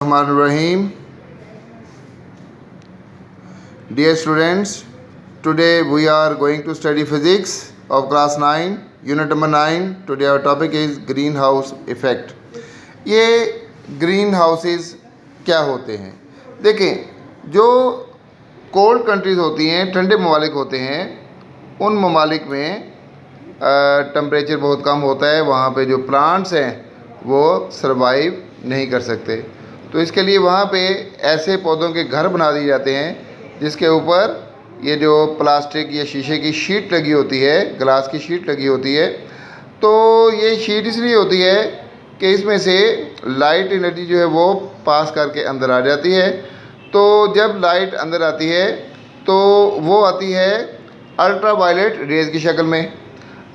Rahim. Dear students, today we are going to study physics of class 9, unit number 9. Today our topic is greenhouse effect. ये green houses क्या होते हैं? देखें, जो cold countries होती हैं, ठंडे ममालिक होते हैं, उन ममालिक में टेम्परेचर बहुत कम होता है. वहाँ पे जो प्लांट्स हैं वो सरवाइव नहीं कर सकते. तो इसके लिए वहाँ पे ऐसे पौधों के घर बना दिए जाते हैं जिसके ऊपर ये जो प्लास्टिक या शीशे की शीट लगी होती है, ग्लास की शीट लगी होती है. तो ये शीट इसलिए होती है कि इसमें से लाइट एनर्जी जो है वो पास करके अंदर आ जाती है. तो जब लाइट अंदर आती है तो वो आती है अल्ट्रावायलेट रेज़ की शक्ल में,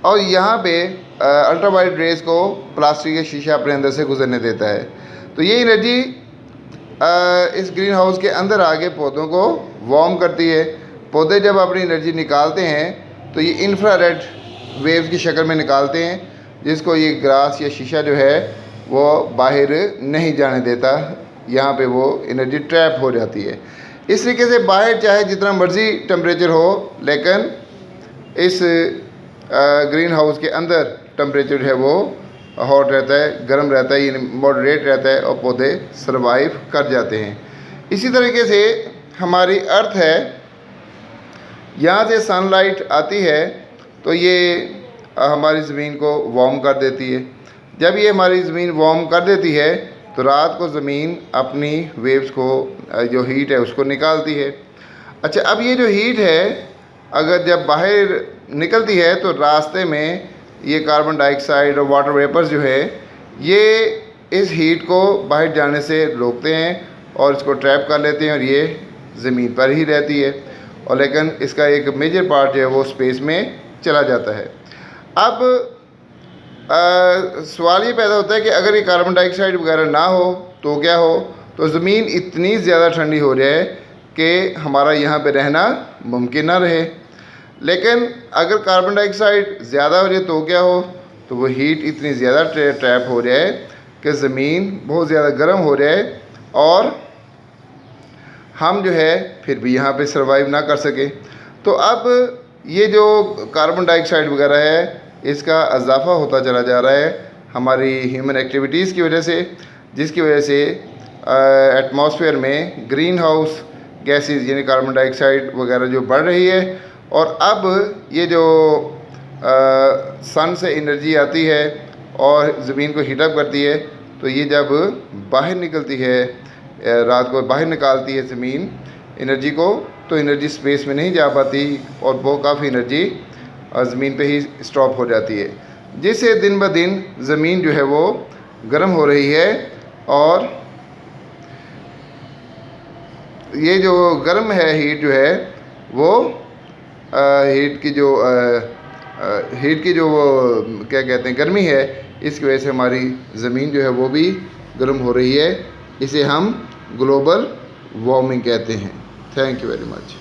और यहाँ पे अल्ट्रावायलेट रेज़ को प्लास्टिक या शीशा अपने अंदर से गुजरने देता है. तो ये एनर्जी इस ग्रीन हाउस के अंदर आके पौधों को वार्म करती है. पौधे जब अपनी एनर्जी निकालते हैं तो ये इंफ्रारेड वेव्स की शक्ल में निकालते हैं, जिसको ये ग्लास या शीशा जो है वो बाहर नहीं जाने देता. यहाँ पे वो एनर्जी ट्रैप हो जाती है. इस तरीके से बाहर चाहे जितना मर्ज़ी टेम्परेचर हो, लेकिन इस ग्रीन हाउस के अंदर टेम्परेचर है वो हॉट रहता है, गर्म रहता है, यानी मॉडरेट रहता है, और पौधे सरवाइव कर जाते हैं. इसी तरीके से हमारी अर्थ है, यहाँ से सनलाइट आती है तो ये हमारी ज़मीन को वार्म कर देती है. जब ये हमारी ज़मीन वार्म कर देती है तो रात को ज़मीन अपनी वेव्स को, जो हीट है उसको निकालती है. अच्छा, अब ये जो हीट है अगर जब बाहर निकलती है तो रास्ते में ये कार्बन डाइऑक्साइड और वाटर वेपर्स जो है ये इस हीट को बाहर जाने से रोकते हैं और इसको ट्रैप कर लेते हैं, और ये ज़मीन पर ही रहती है. और लेकिन इसका एक मेजर पार्ट जो है वो स्पेस में चला जाता है. अब सवाल ये पैदा होता है कि अगर ये कार्बन डाइऑक्साइड वगैरह ना हो तो क्या हो? तो ज़मीन इतनी ज़्यादा ठंडी हो जाए कि हमारा यहाँ पे रहना मुमकिन ना रहे. लेकिन अगर कार्बन डाइऑक्साइड ज़्यादा हो जाए तो क्या हो? तो वो हीट इतनी ज़्यादा ट्रैप हो जाए कि ज़मीन बहुत ज़्यादा गर्म हो जाए और हम जो है फिर भी यहाँ पे सरवाइव ना कर सके. तो अब ये जो कार्बन डाइऑक्साइड वगैरह है इसका इजाफ़ा होता चला जा रहा है हमारी ह्यूमन एक्टिविटीज़ की वजह से, जिसकी वजह से एटमॉस्फेयर में ग्रीन हाउस गैसेस यानी कार्बन डाइऑक्साइड वगैरह जो बढ़ रही है. और अब ये जो सन से एनर्जी आती है और ज़मीन को हीटअप करती है, तो ये जब बाहर निकलती है, रात को बाहर निकालती है ज़मीन एनर्जी को, तो एनर्जी स्पेस में नहीं जा पाती और वो काफ़ी एनर्जी ज़मीन पे ही स्टॉप हो जाती है, जिससे दिन ब दिन ज़मीन जो है वो गर्म हो रही है. और ये जो गर्म है हीट जो है वो हीट की जो वो क्या कहते हैं गर्मी है, इसकी वजह से हमारी ज़मीन जो है वो भी गर्म हो रही है. इसे हम ग्लोबल वार्मिंग कहते हैं. Thank you very much.